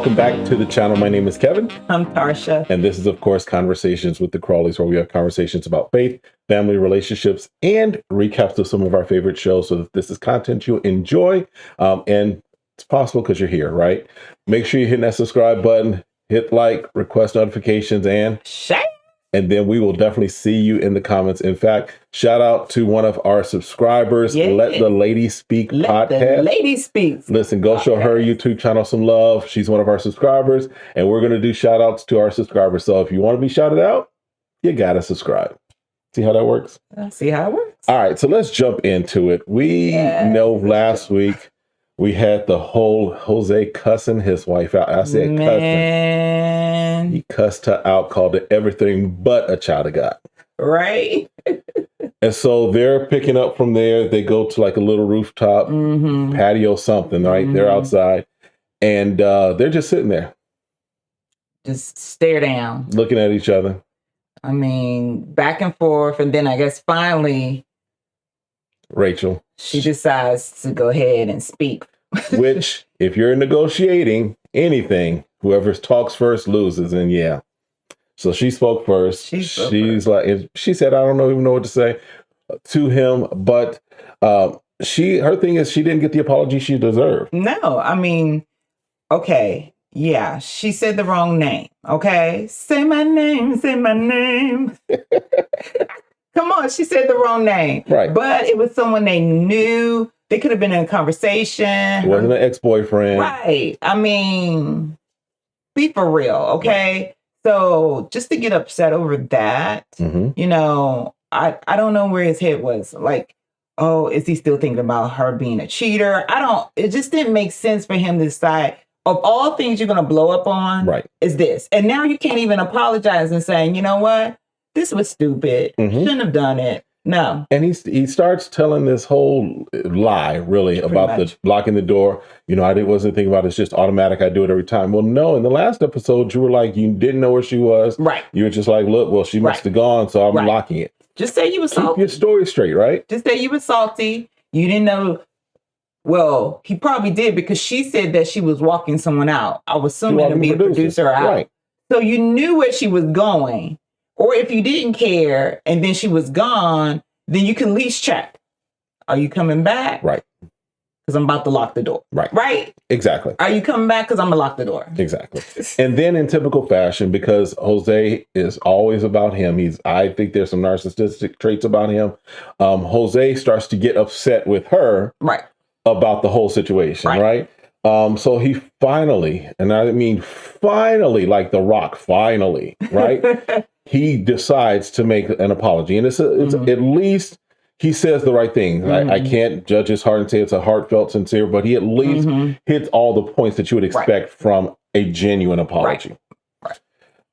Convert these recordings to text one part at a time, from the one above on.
welcome back to the channel. My name is Kevin. I'm Tarsha. And this is, of course, Conversations with the Crawleys, where we have conversations about faith, family, relationships, and recaps of some of our favorite shows. So if this is content you enjoy, and it's possible because you're here, right? Make sure you hit that subscribe button, hit like, request notifications, and share. And then we will definitely see you in the comments. In fact, shout out to one of our subscribers, Let the Lady Speak podcast. The Lady Speaks. Listen, go show her YouTube channel some love. She's one of our subscribers, and we're going to do shout outs to our subscribers. So if you want to be shouted out, you got to subscribe. See how that works? See how it works. All right, so let's jump into it. We know last week we had the whole Jose cussing his wife out. I said cussing. He cussed her out, called it everything but a child of God. Right. And so they're picking up from there. They go to like a little rooftop patio something, right? They're outside. And they're just sitting there. Just stare down. Looking at each other. I mean, back and forth. And then I guess finally, Rachel. She decides to go ahead and speak. Which, if you're negotiating anything, whoever talks first loses. And yeah. So she spoke first. She's like, she said, I don't even know what to say to him. But her thing is she didn't get the apology she deserved. No, I mean, okay. Yeah, she said the wrong name. Okay. Say my name, say my name. Come on, she said the wrong name. Right. But it was someone they knew. They could have been in a conversation. It wasn't an ex-boyfriend. Right. I mean, be for real, okay? Right. So just to get upset over that, you know, I don't know where his head was. Like, oh, is he still thinking about her being a cheater? It just didn't make sense for him to decide, of all things you're going to blow up on, is this. And now you can't even apologize and saying, you know what? This was stupid. Shouldn't have done it. No. And he starts telling this whole lie, really, about the locking the door. You know, wasn't thinking about it. It's just automatic. I do it every time. Well, no, in the last episode, you were like, you didn't know where she was. Right. You were just like, look, well, she must have gone, so I'm locking it. Just say you were salty. Keep your story straight, right? Just say you were salty. You didn't know. Well, he probably did because she said that she was walking someone out. I was assuming to be a producer out. Right. So you knew where she was going. Or if you didn't care and then she was gone, then you can at least check. Are you coming back? Right. Because I'm about to lock the door. Right. Right? Exactly. Are you coming back? Because I'm going to lock the door. Exactly. And then in typical fashion, because Jose is always about him, I think there's some narcissistic traits about him. Jose starts to get upset with her about the whole situation, right? So he finally, and I mean finally, like The Rock, finally, right? He decides to make an apology. And it's at least he says the right thing. I can't judge his heart and say it's a heartfelt, sincere, but he at least hits all the points that you would expect from a genuine apology.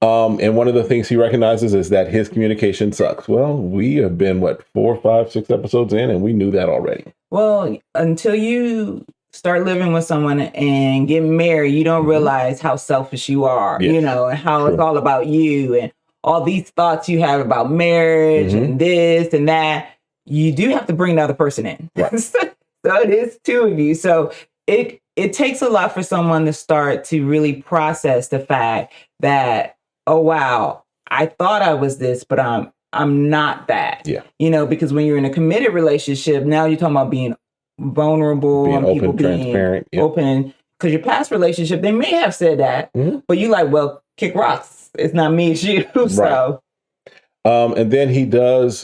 And one of the things he recognizes is that his communication sucks. Well, we have been, 4, 5, 6 episodes in, and we knew that already. Well, until you start living with someone and get married, you don't realize how selfish you are, you know, and how it's all about you and all these thoughts you have about marriage and this and that. You do have to bring the other person in. Right. So it is two of you. So it takes a lot for someone to start to really process the fact that, oh, wow, I thought I was this, but I'm not that. Yeah. You know, because when you're in a committed relationship, now you're talking about being vulnerable, being and open, people transparent, being open. Because your past relationship, they may have said that, but you like, well, kick rocks. It's not me, it's you. So, and then he does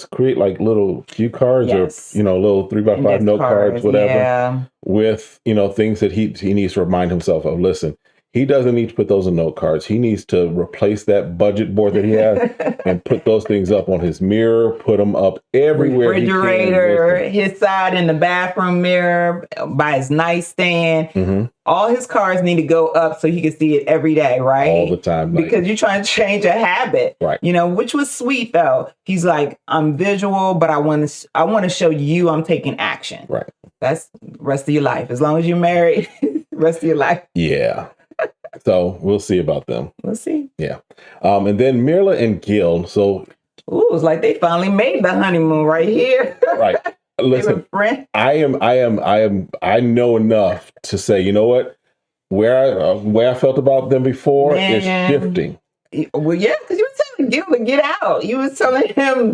create like little cue cards or little 3x5 note cards, whatever, with things that he needs to remind himself of. Listen, he doesn't need to put those in note cards. He needs to replace that budget board that he has and put those things up on his mirror, put them up everywhere. Refrigerator, his side in the bathroom mirror, by his nightstand. All his cards need to go up so he can see it every day, right? All the time. Because you're trying to change a habit. Right. You know, which was sweet though. He's like, I'm visual, but I want to show you I'm taking action. Right. That's the rest of your life. As long as you're married, rest of your life. Yeah. So we'll see about them. We'll see. Yeah. And then Mirla and Gil. So it's like they finally made the honeymoon right here. Right. Listen, I know enough to say, you know what? where I felt about them before is shifting. Well, yeah, because you were telling Gil to get out. You was telling him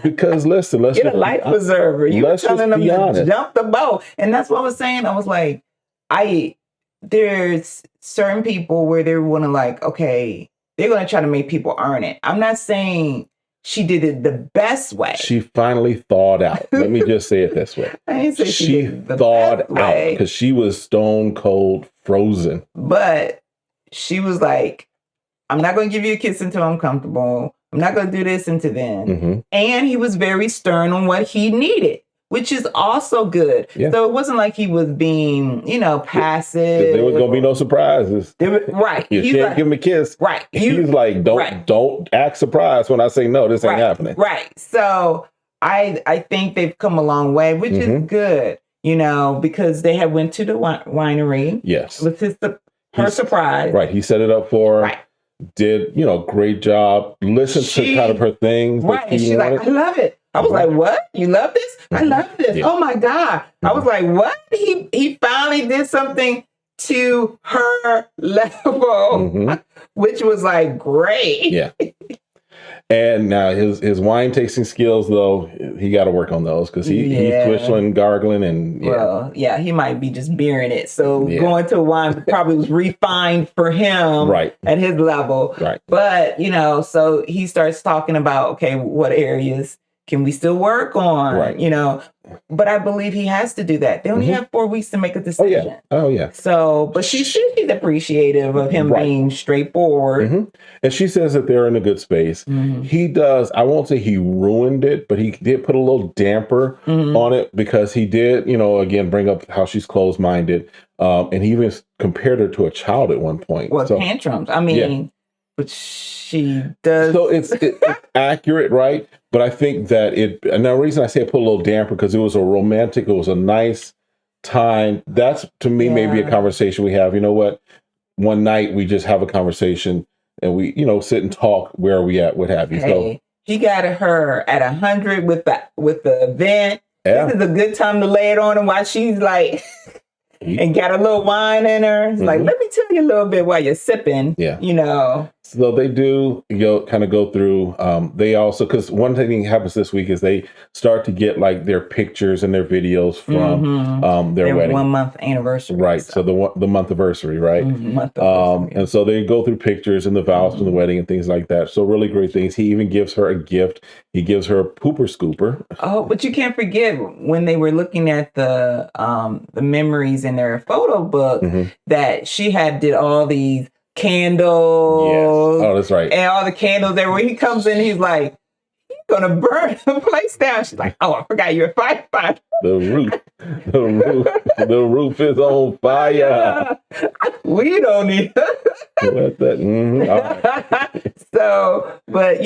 because let's get a life preserver. You were telling him to jump the boat, and that's what I was saying. I was like, there's certain people where they want to like, okay, they're going to try to make people earn it. I'm not saying she did it the best way. She finally thawed out. Let me just say it this way. I didn't say she thawed out because she was stone cold frozen. But she was like, I'm not going to give you a kiss until I'm comfortable. I'm not going to do this until then. Mm-hmm. And he was very stern on what he needed, which is also good. Yeah. So it wasn't like he was being, passive. There was going to be no surprises. Right. You can't give him a kiss. Right. He's like, don't act surprised when I say, no, this ain't happening. Right. So I think they've come a long way, which is good, because they had went to the winery. Yes. It was her surprise. Right. He set it up for her. Right. Did, great job. Listen to kind of her things. Right. And she's like, I love it. I was like, what? You love this? I love this. Yeah. Oh my God. I was like, what? He finally did something to her level, which was like great. Yeah. And now his wine tasting skills, though, he got to work on those because he's twitching, gargling, and he might be just beering it. So going to wine probably was refined for him, at his level, right? But so he starts talking about, okay, what areas can we still work on, right? But I believe he has to do that. They only have 4 weeks to make a decision. Oh yeah. So, but she's appreciative of him being straightforward. And she says that they're in a good space. He does. I won't say he ruined it, but he did put a little damper on it because he did, again, bring up how she's closed-minded. And he even compared her to a child at one point. Well, tantrums. I mean, but she does. So it's accurate, right? But I think that and the reason I say I put a little damper because it was a nice time. That's, to me, maybe a conversation we have. You know what? One night we just have a conversation and we, sit and talk. Where are we at? What have you? So he got her at 100 with the event. Yeah. This is a good time to lay it on him while she's like, and got a little wine in her. It's like, let me tell you a little bit while you're sipping. Yeah. So they do kind of go through. They also, because one thing happens this week is they start to get like their pictures and their videos from their wedding 1 month anniversary. Right. So the month anniversary, right? And so they go through pictures and the vows from the wedding and things like that. So really great things. He even gives her a gift. He gives her a pooper scooper. Oh, but you can't forget when they were looking at the memories in their photo book that she did all these candles. Yes. Oh, that's right. And all the candles there. When he comes in, he's like, he's gonna burn the place down. She's like, oh, I forgot you're a firefighter. The roof is on fire. We don't need that. So, but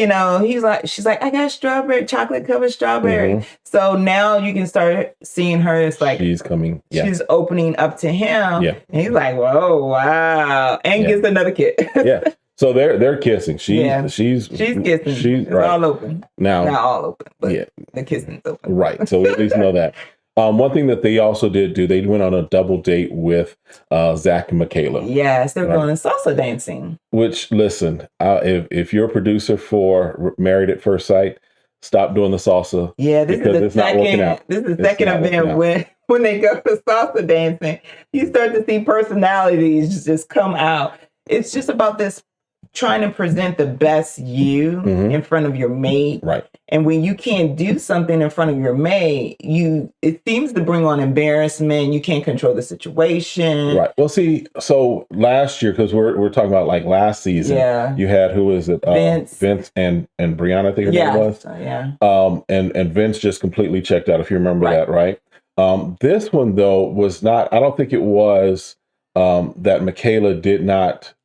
she's like, I got chocolate covered strawberry. So now you can start seeing her. It's like she's coming. Yeah. She's opening up to him. Yeah. And he's like, whoa, wow. And gets another kid. Yeah. So they're kissing. She's kissing. It's all open. Now, not all open, but the kissing's open. Right. So we at least know that. One thing that they also did do, they went on a double date with Zach and Michaela. Yes, they're going salsa dancing. Which, listen, if you're a producer for Married at First Sight, stop doing the salsa. Yeah, this is the second event when they go to salsa dancing. You start to see personalities just come out. It's just about this trying to present the best you in front of your mate. Right. And when you can't do something in front of your mate, it seems to bring on embarrassment. You can't control the situation. Right. Well, see, so last year, because we're talking about like last season, you had, who is it? Vince and Brianna, I think her name was. And Vince just completely checked out, if you remember that, right? This one, though, was not, I don't think it was that Michaela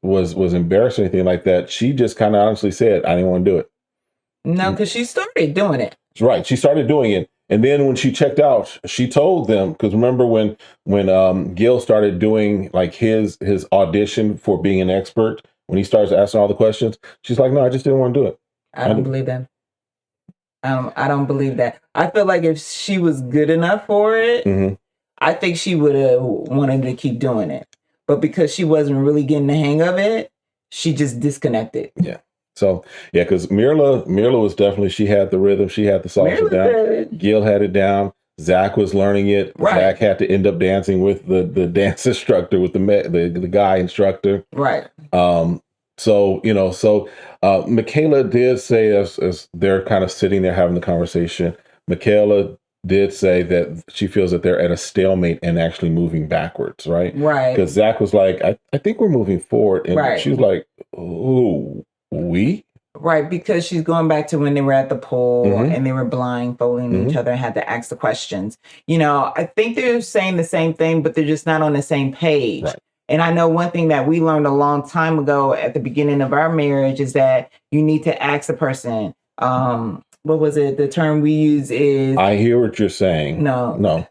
was embarrassed or anything like that. She just kind of honestly said, I didn't want to do it. No, because she started doing it. Right. She started doing it. And then when she checked out, she told them, because remember when Gil started doing like his audition for being an expert, when he starts asking all the questions, she's like, no, I just didn't want to do it. I don't believe that. I don't believe that. I feel like if she was good enough for it, I think she would have wanted to keep doing it. but because she wasn't really getting the hang of it, she just disconnected. Yeah. So, yeah, because Mirla was definitely, she had the rhythm, she had the salsa down. Gil had it down. Zach was learning it. Right. Zach had to end up dancing with the dance instructor, with the guy instructor. Right. So, Michaela did say, as they're kind of sitting there having the conversation, Michaela did say that she feels that they're at a stalemate and actually moving backwards, right? Right. Because Zach was like, I think we're moving forward. And she was like, oh, we? Right, because she's going back to when they were at the pool and they were blindfolding each other and had to ask the questions. I think they're saying the same thing, but they're just not on the same page. Right. And I know one thing that we learned a long time ago at the beginning of our marriage is that you need to ask the person, what was it? The term we use is... I hear what you're saying. No.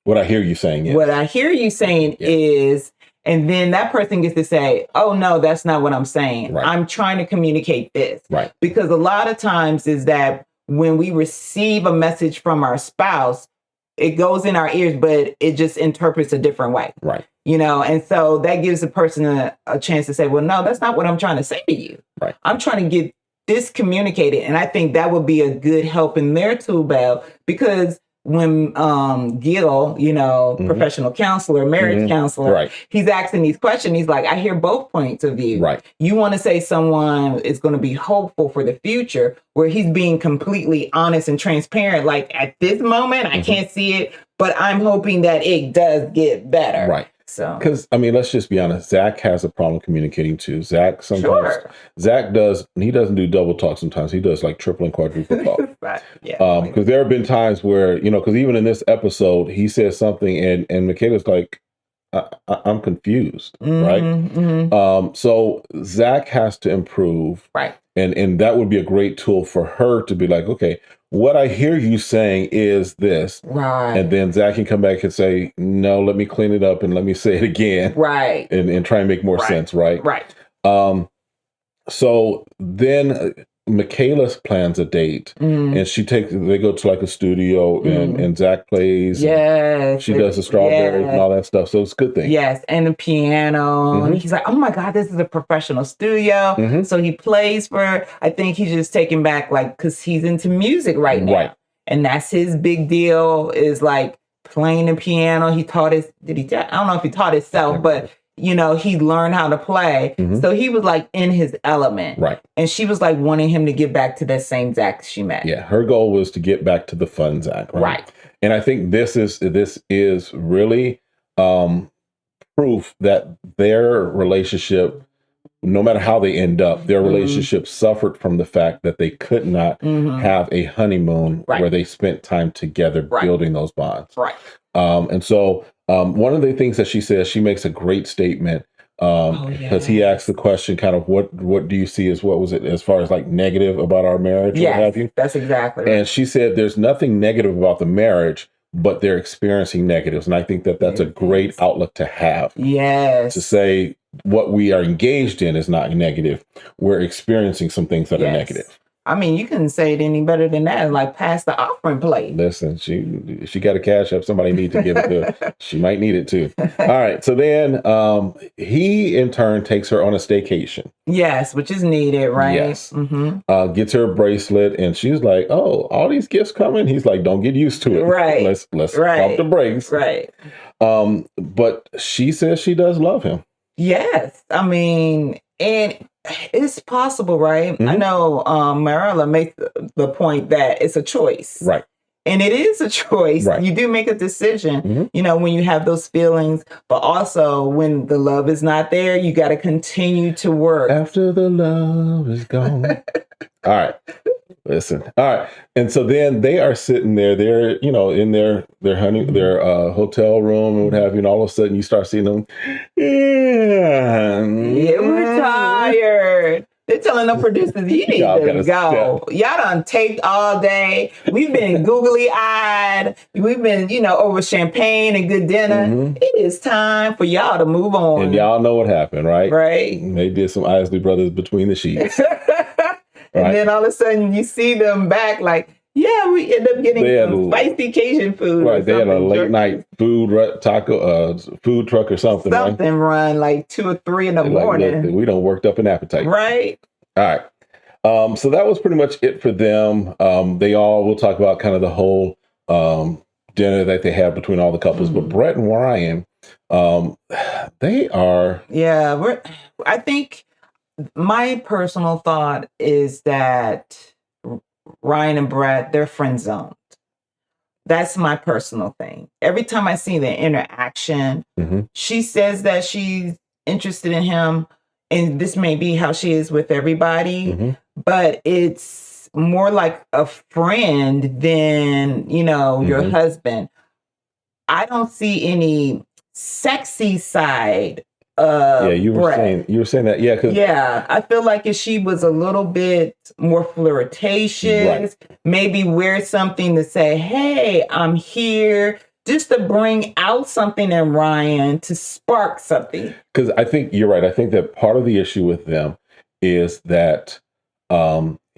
What I hear you saying is... What I hear you saying is... And then that person gets to say, oh, no, that's not what I'm saying. Right. I'm trying to communicate this. Right. Because a lot of times is that when we receive a message from our spouse, it goes in our ears, but it just interprets a different way. Right. And so that gives the person a chance to say, well, no, that's not what I'm trying to say to you. Right. I'm trying to get this communicated. And I think that would be a good help in their tool belt, because when Gil, professional counselor, marriage counselor, he's asking these questions. He's like, I hear both points of view. Right. You want to say someone is going to be hopeful for the future, where he's being completely honest and transparent. Like, at this moment, I can't see it, but I'm hoping that it does get better. Right. So, because let's just be honest, Zach has a problem communicating too. Zach sometimes, Zach he doesn't do double talk sometimes. He does like triple and quadruple talk. Right. Yeah. Because there have been times where, because even in this episode, he says something and Michaela's like, I'm confused. Right. So Zach has to improve. Right. And that would be a great tool for her to be like, okay, what I hear you saying is this. Right. And then Zach can come back and say, no, let me clean it up and let me say it again. Right. And try and make more sense. Right. Right. So then Michaela plans a date and they go to like a studio and Zach plays. Yes. She does the strawberries and all that stuff. So it's a good thing. Yes. And the piano. And he's like, oh my God, this is a professional studio. So he plays I think he's just taken back, like, because he's into music right now. Right. And that's his big deal, is like playing the piano. He taught I don't know if he taught himself, but he learned how to play. So he was like in his element. Right. And she was like wanting him to get back to that same Zach she met. Yeah. Her goal was to get back to the fun Zach. Right. And I think this is really proof that their relationship, no matter how they end up, their relationship suffered from the fact that they could not have a honeymoon where they spent time together building those bonds. Right. And so one of the things that she says, she makes a great statement, because he asked the question kind of, what do you see as, what was it, as far as like negative about our marriage? Yes, what have you? That's exactly right. And she said, there's nothing negative about the marriage, but they're experiencing negatives. And I think that that's a great outlook to have. Yes. To say what we are engaged in is not negative. We're experiencing some things that are negative. You couldn't say it any better than that. Like, pass the offering plate. Listen, she got a cash up. Somebody needs to give it to her. She might need it too. All right. So then he in turn takes her on a staycation. Yes, which is needed, right? Yes. Gets her a bracelet, and she's like, "Oh, all these gifts coming." He's like, "Don't get used to it. Right. Let's pump the brakes." Right. But she says she does love him. Yes. And it's possible, right? I know Mirla makes the point that it's a choice. Right. And it is a choice. Right. You do make a decision, when you have those feelings, but also when the love is not there, you got to continue to work. After the love is gone. All right. Listen. All right. And so then they are sitting there, they're, in their hotel room and what have you. And all of a sudden you start seeing them. Yeah, we're tired. They're telling the producers, you need to go. Y'all done taped all day. We've been googly eyed. We've been, over champagne and good dinner. It is time for y'all to move on. And y'all know what happened, right? Right. They did some Isley Brothers Between the Sheets. And then all of a sudden you see them back like, Yeah, we end up getting some spicy Cajun food. Right, they had a late night food food truck or something. Something run like 2 or 3 in the morning. Look, we done worked up an appetite. Right. All right. So that was pretty much it for them. We'll talk about kind of the whole dinner that they had between all the couples. But Brett and Ryan, they are. Yeah, I think my personal thought is that Ryan and Brett, they're friend zoned. That's my personal thing. Every time I see their interaction, she says that she's interested in him, and this may be how she is with everybody, but it's more like a friend than, your husband. I don't see any sexy side you were saying that. Yeah, I feel like if she was a little bit more flirtatious, maybe wear something to say, hey, I'm here, just to bring out something in Ryan to spark something. Because I think you're right. I think that part of the issue with them is that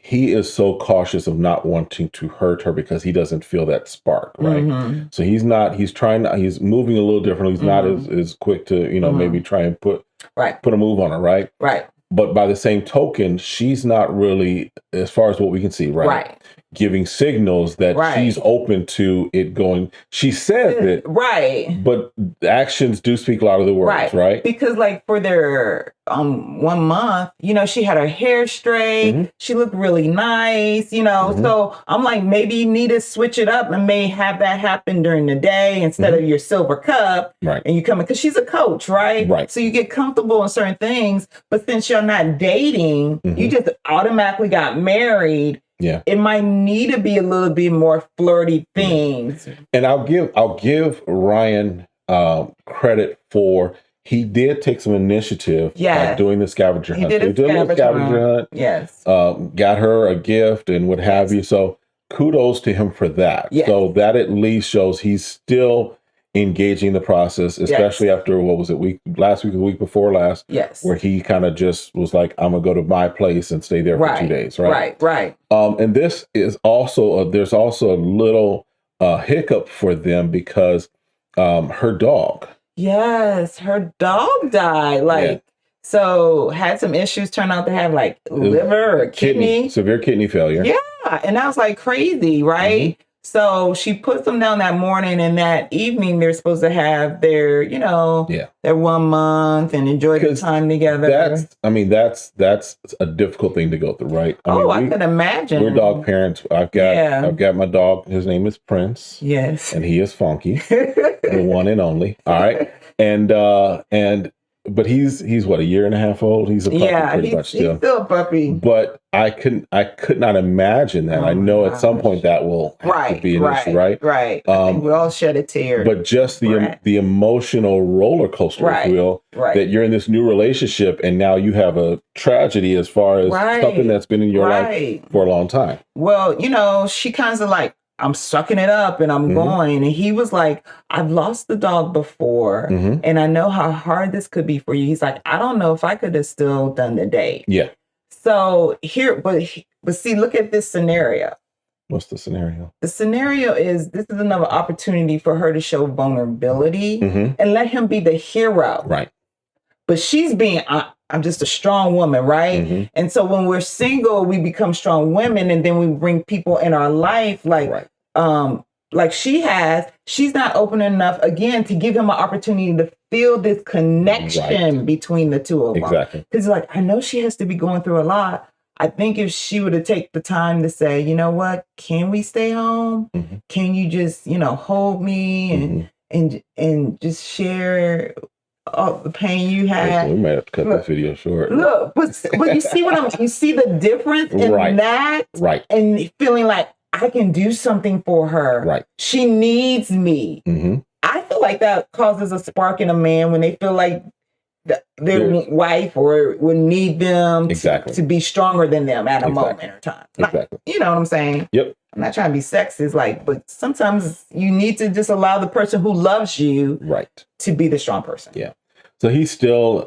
he is so cautious of not wanting to hurt her because he doesn't feel that spark, right? So he's moving a little differently. He's not as quick to, maybe try and put a move on her, right? Right. But by the same token, she's not really, as far as what we can see, right? Giving signals that she's open to it going. She says it, but the actions do speak louder than words, right? Because like for their 1 month, she had her hair straight. She looked really nice, So I'm like, maybe you need to switch it up and may have that happen during the day instead of your silver cup. Right. And you come in because she's a coach, right? Right. So you get comfortable in certain things, but since you're not dating, you just automatically got married. Yeah, it might need to be a little bit more flirty things. And I'll give Ryan credit for he did take some initiative by doing the scavenger hunt. He did a little scavenger hunt. Yes, got her a gift and what have you. So kudos to him for that. Yes. So that at least shows he's still engaging the process, especially after what was it, last week, the week before last, where he kind of just was like, I'm gonna go to my place and stay there for 2 days, right. And this is also there's also a little hiccup for them because her dog. Yes, her dog died. So had some issues, turned out to have like liver or kidney, severe kidney failure. Yeah, and that was like crazy, right? So she puts them down that morning, and that evening they're supposed to have their, their 1 month and enjoy the time together. That's a difficult thing to go through, right? I can imagine. We're dog parents. I've got my dog. His name is Prince. Yes, and he is funky, the one and only. All right, but he's what, a year and a half old. He's a puppy, pretty much still. He's still a puppy. But I could not imagine that. I know at some point that will have to be an issue, right? Right. I think we all shed a tear. But just the emotional roller coaster, if you will, that you're in this new relationship and now you have a tragedy as far as something that's been in your life for a long time. Well, she kind of like, I'm sucking it up and I'm going. And he was like, I've lost the dog before and I know how hard this could be for you. He's like, I don't know if I could have still done the date. Yeah. So but see, look at this scenario. What's the scenario? The scenario is this is another opportunity for her to show vulnerability and let him be the hero. Right. But she's being, I'm just a strong woman, right? And so when we're single, we become strong women, and then we bring people in our life like she has. She's not open enough again to give him an opportunity to feel this connection between the two of them. Exactly. Because like, I know she has to be going through a lot. I think if she were to take the time to say, you know what, can we stay home? Can you just, hold me and just share all the pain you had? We might have to cut this video short. Look, but you see you see the difference in that? Right. And feeling like I can do something for her. Right. She needs me. I feel like that causes a spark in a man when they feel like their wife or would need them to be stronger than them at a moment or time. Exactly. You know what I'm saying? Yep. I'm not trying to be sexist, but sometimes you need to just allow the person who loves you to be the strong person. Yeah. So he's still,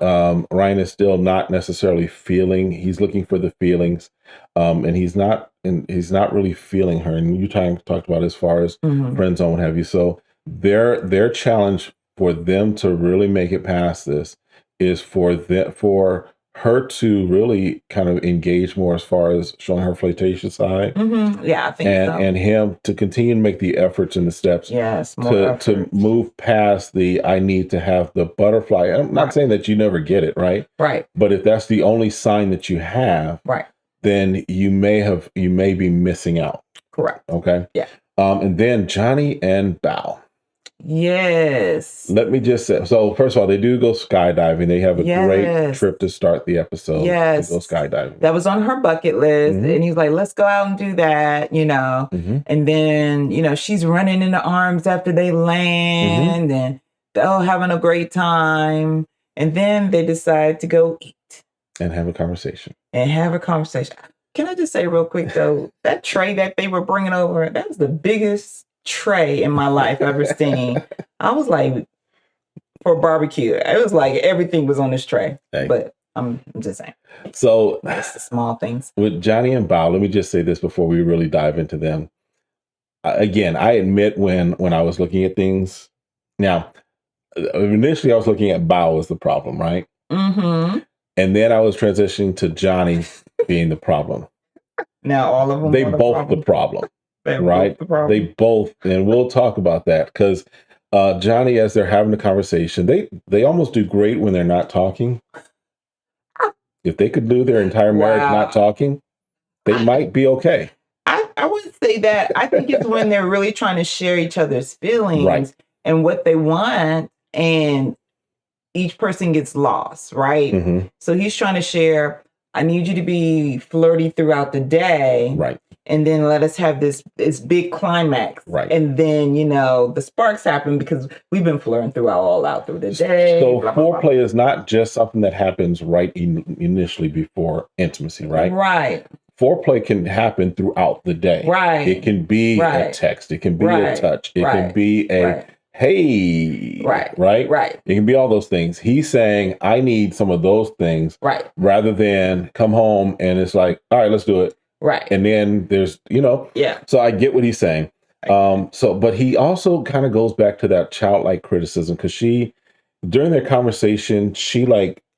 Ryan is still not necessarily feeling. He's looking for the feelings, and he's not really feeling her. And you talked about as far as friend zone, what have you. So their challenge for them to really make it past this is for her to really kind of engage more as far as showing her flirtatious side. Yeah, I think so. And him to continue to make the efforts and the steps to move past the I need to have the butterfly. I'm not saying that you never get it, right? Right. But if that's the only sign that you have, then you may be missing out. Correct. Okay. Yeah. And then Johnny and Bao. Yes. Let me just say, so first of all, they do go skydiving. They have a great trip to start the episode. Yes. They go skydiving. That was on her bucket list. And he's like, let's go out and do that, And then, she's running in the arms after they land and they're having a great time. And then they decide to go eat. And have a conversation. Can I just say real quick, though, that tray that they were bringing over, that was the biggest tray in my life I've ever seen. I was like, for barbecue, it was like everything was on this tray. Hey. But I'm just saying. So it's the small things. With Johnny and Bao, let me just say this before we really dive into them. Again, I admit when I was looking at things, now, initially I was looking at Bao as the problem, right? And then I was transitioning to Johnny being the problem. Now all of them they both the problem. Right? They both, and we'll talk about that because Johnny, as they're having a conversation, they almost do great when they're not talking. If they could do their entire marriage not talking, they might be okay. I wouldn't say that. I think it's when they're really trying to share each other's feelings and what they want, and each person gets lost, right? So he's trying to share, I need you to be flirty throughout the day. Right. And then let us have this big climax. Right. And then, the sparks happen because we've been flirting through the day. So foreplay is not just something that happens initially before intimacy, right? Right. Foreplay can happen throughout the day. Right. It can be a text. It can be a touch. It can be a hey. Right. It can be all those things. He's saying, I need some of those things. Right. Rather than come home and it's like, all right, let's do it. Right. And then there's, so I get what he's saying. But he also kind of goes back to that childlike criticism because during their conversation,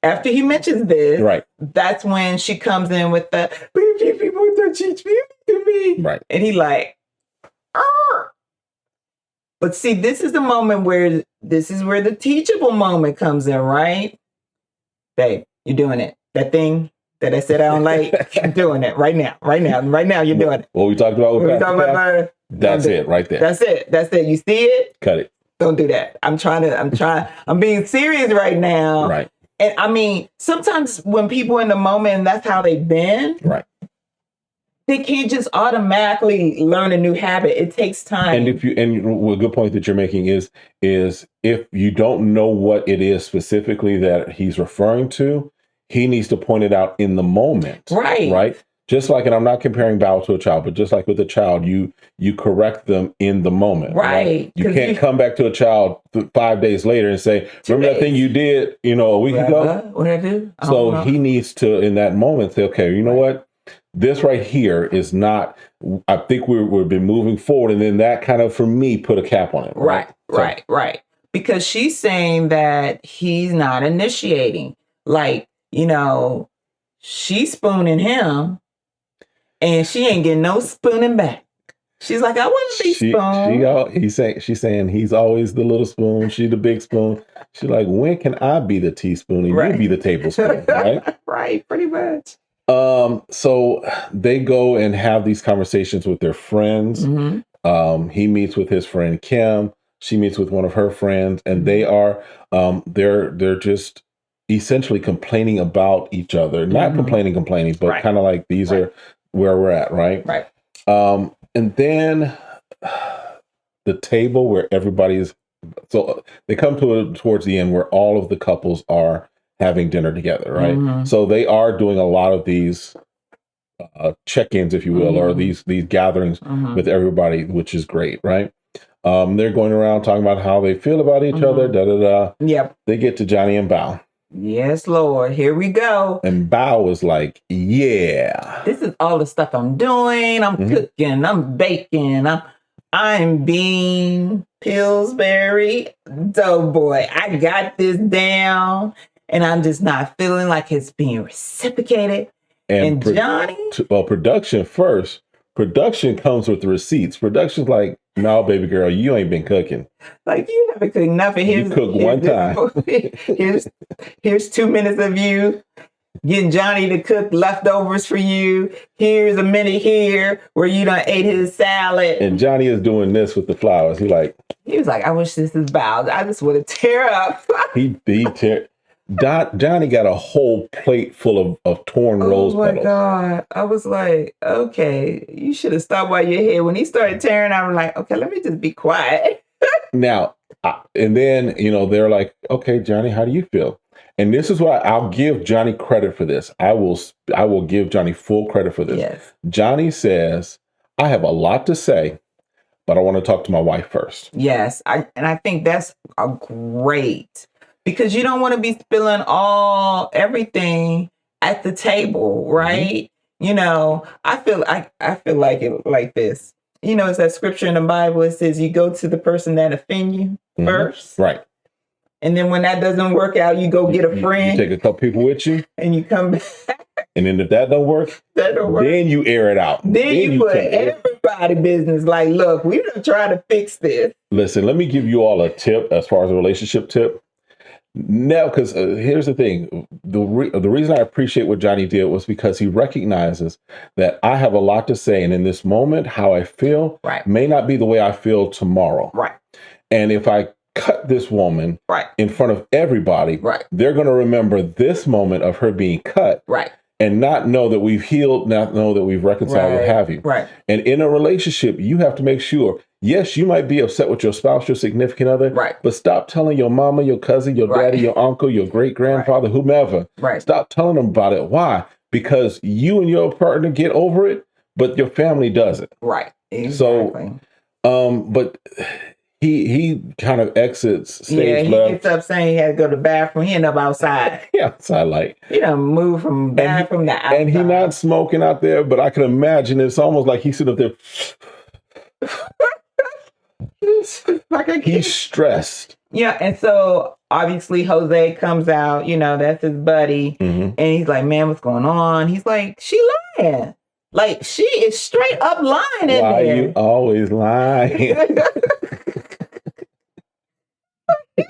after he mentions this, that's when she comes in with the people don't teach me to me. Right. And he like, argh. But see, this is where the teachable moment comes in, right? Babe, you're doing it. That thing that I said I don't like, I'm doing it right now, you're doing it. What we talked about with that's it right there. That's it. You see it? Cut it. Don't do that. I'm being serious right now. Right. And I mean, sometimes when people in the moment, and that's how they've been. Right. They can't just automatically learn a new habit. It takes time. And a good point that you're making is if you don't know what it is specifically that he's referring to, he needs to point it out in the moment. Right. Just like, and I'm not comparing Bao to a child, but just like with a child, you correct them in the moment. Right. You can't come back to a child 5 days later and say, remember that thing you did, a week ago? What did I do? So he needs to, in that moment, say, okay, you know what? This right here is not, I think we've been moving forward. And then that kind of, for me, put a cap on it. Right. Because she's saying that he's not initiating. Like, she's spooning him and she ain't getting no spooning back. She's like, I want to be spooned. She's saying he's always the little spoon. She the big spoon. She's like, when can I be the teaspoon and you be the tablespoon? Right? Right, pretty much. So they go and have these conversations with their friends. He meets with his friend Kim. She meets with one of her friends, and they are they're just essentially complaining about each other. Not complaining, but kind of like these are where we're at, right? Right. And then the table where everybody's, so they come towards the end where all of the couples are having dinner together, right? So they are doing a lot of these check-ins, if you will, or these gatherings with everybody, which is great, right? They're going around talking about how they feel about each other. Da da da. Yep. They get to Johnny and Bao. Yes, Lord. Here we go. And Bao was like, "Yeah, this is all the stuff I'm doing. I'm cooking. I'm baking. I'm being Pillsbury Doughboy. I got this down, and I'm just not feeling like it's being reciprocated." And Johnny? Well, production first. Production comes with the receipts. Production's like, "No, baby girl, you ain't been cooking. Like, you haven't cooked nothing. You cooked one time. Here's 2 minutes of you getting Johnny to cook leftovers for you. Here's a minute here where you done ate his salad." And Johnny is doing this with the flowers. He was like, "I wish this is Bao. I just want to tear up." Johnny got a whole plate full of torn rose petals. Oh my God. I was like, okay, you should have stopped while you're here. When he started tearing, I was like, okay, let me just be quiet. Now, and then, they're like, "Okay, Johnny, how do you feel?" And this is why I'll give Johnny credit for this. I will give Johnny full credit for this. Yes. Johnny says, "I have a lot to say, but I want to talk to my wife first." Yes. I think that's a great, because you don't want to be spilling everything at the table, right? I feel like it like this. It's that scripture in the Bible. It says you go to the person that offend you first. Right. And then when that doesn't work out, you go get a friend. You take a couple people with you. And you come back. And then if that don't work, then you air it out. Then you put everybody business like, "Look, we're going to try to fix this." Listen, let me give you all a tip as far as a relationship tip. No, because here's the thing. The reason I appreciate what Johnny did was because he recognizes that I have a lot to say. And in this moment, how I feel may not be the way I feel tomorrow. Right. And if I cut this woman in front of everybody, they're going to remember this moment of her being cut. Right. And not know that we've healed, not know that we've reconciled, what have you. Right. And in a relationship, you have to make sure, yes, you might be upset with your spouse, your significant other, but stop telling your mama, your cousin, your daddy, your uncle, your great-grandfather, whomever. Stop telling them about it. Why? Because you and your partner get over it, but your family doesn't. Right. Exactly. So, but he kind of exits stage he left. Gets up saying he had to go to the bathroom. He ended up outside. Outside, like. He done moved from bathroom to outside. And he not smoking out there, but I can imagine it's almost like he's sitting up there. He's stressed. Yeah, and so obviously Jose comes out, that's his buddy. And he's like, "Man, what's going on?" He's like, "She lying. Like, she is straight up lying in there." Why you always lying?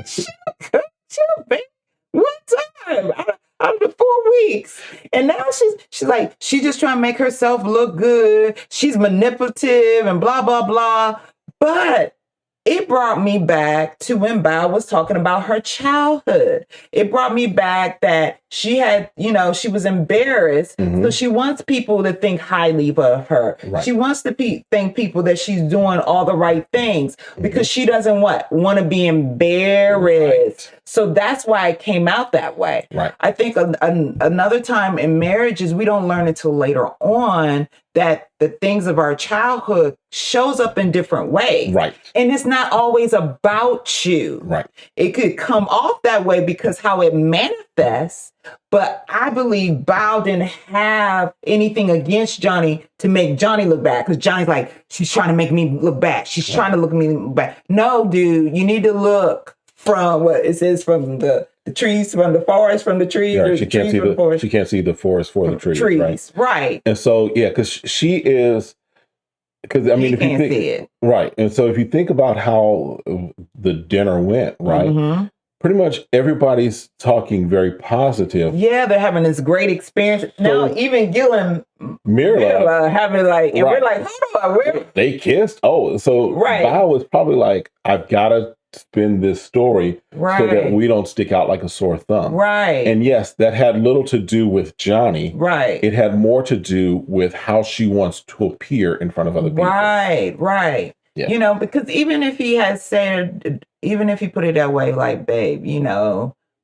Chill, baby. One time out of the 4 weeks. And now she's like, she's just trying to make herself look good. She's manipulative and blah, blah, blah. But it brought me back to when Bao was talking about her childhood. It brought me back that she had, she was embarrassed. So she wants people to think highly of her. She wants to think people that she's doing all the right things because she doesn't want to be embarrassed. So that's why it came out that way. I think another time in marriages, we don't learn until later on that the things of our childhood shows up in different ways. And it's not always about you. It could come off that way because how it manifests. But I believe Bao didn't have anything against Johnny to make Johnny look bad. Because Johnny's like, she's trying to make me look bad. She's trying to look at me look bad. No, dude, you need to look from what it says, from the trees, from the forest, from the trees. Yeah, she can't see the forest for the trees. Right. And so, because she is, because I mean, if you think, see it. And so if you think about how the dinner went, pretty much everybody's talking very positive. Yeah, they're having this great experience. So, now, even Gil and Mirla having and we're like, hold on, they kissed. Oh, so Bao was probably like, I've got to spin this story so that we don't stick out like a sore thumb. And yes, that had little to do with Johnny. It had more to do with how she wants to appear in front of other people. Yeah. Because even if he had said, even if he put it that way, like, babe,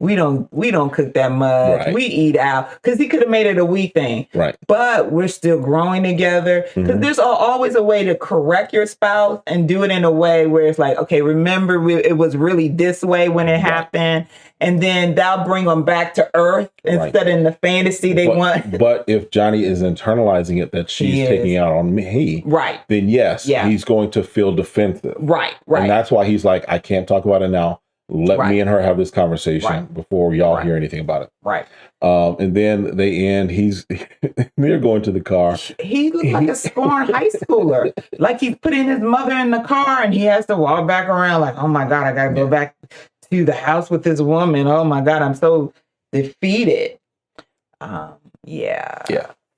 we don't cook that much. Right. We eat out, because he could have made it a we thing. Right. But we're still growing together, because there's always a way to correct your spouse and do it in a way where it's like, okay, remember it was really this way when it happened. And then that'll bring them back to earth instead of in the fantasy they want. But if Johnny is internalizing it that she's taking out on me, then yes, he's going to feel defensive. Right. And that's why he's like, I can't talk about it now. Let me and her have this conversation before y'all hear anything about it. Right. And then they end. They're going to the car. He looks like a scorned high schooler. Like he's putting his mother in the car and he has to walk back around like, oh my God, I got to go back to the house with this woman. Oh my God, I'm so defeated.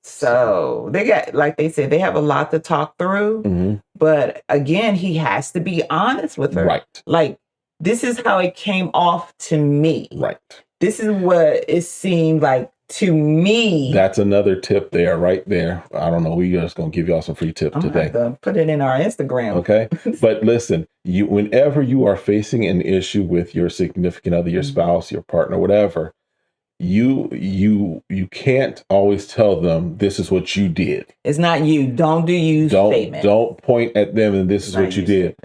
So they got, like they said, they have a lot to talk through. But again, he has to be honest with her. Right. Like, this is how it came off to me. Right. This is what it seemed like to me. That's another tip there, right there. I don't know. We're just going to give y'all some free tips today. Have to put it in our Instagram. Okay. But listen, whenever you are facing an issue with your significant other, your spouse, your partner, whatever, you can't always tell them this is what you did. It's not you. Don't do you statements. Don't point at them and this is what you did.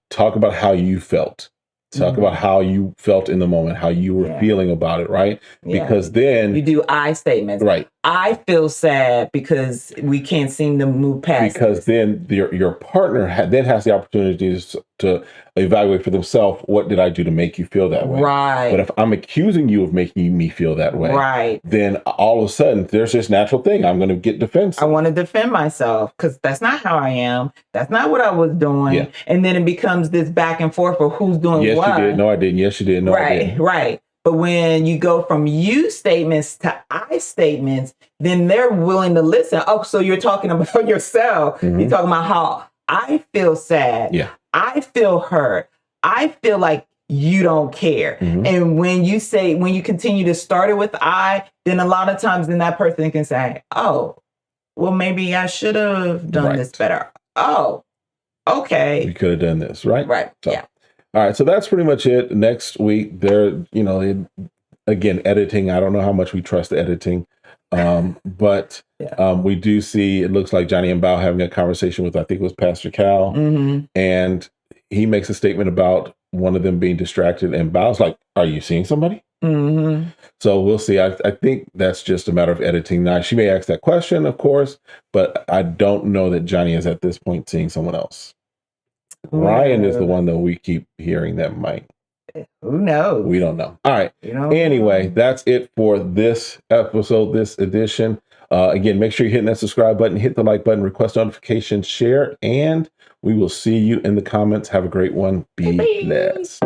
Talk about how you felt. Talk about how you felt in the moment, how you were feeling about it, right? Because then you do I statements. Right. I feel sad because we can't seem to move past. Because then your partner then has the opportunity to evaluate for themselves, what did I do to make you feel that way? Right. But if I'm accusing you of making me feel that way, then all of a sudden there's this natural thing. I'm going to get defensive. I want to defend myself because that's not how I am. That's not what I was doing. Yeah. And then it becomes this back and forth of who's doing what. Yes, you did. No, I didn't. Yes, you did. No, I didn't. Right. But when you go from you statements to I statements, then they're willing to listen. Oh, so you're talking about yourself. You're talking about how I feel sad. Yeah. I feel hurt. I feel like you don't care. And when you continue to start it with I, then a lot of times then that person can say, oh, well, maybe I should have done this better. Oh, okay. You could have done this, right? Right. So, all right. So that's pretty much it. Next week, again, editing. I don't know how much we trust the editing. But we do see, it looks like Johnny and Bao having a conversation with, I think it was Pastor Cal. And he makes a statement about one of them being distracted. And Bao's like, are you seeing somebody? So we'll see. I think that's just a matter of editing. Now, she may ask that question, of course, but I don't know that Johnny is at this point seeing someone else. Ryan is the one that we keep hearing that might. Who knows? We don't know. All right. Anyway, that's it for this episode, this edition. Again, make sure you're hitting that subscribe button, hit the like button, request notifications, share, and we will see you in the comments. Have a great one. Be blessed.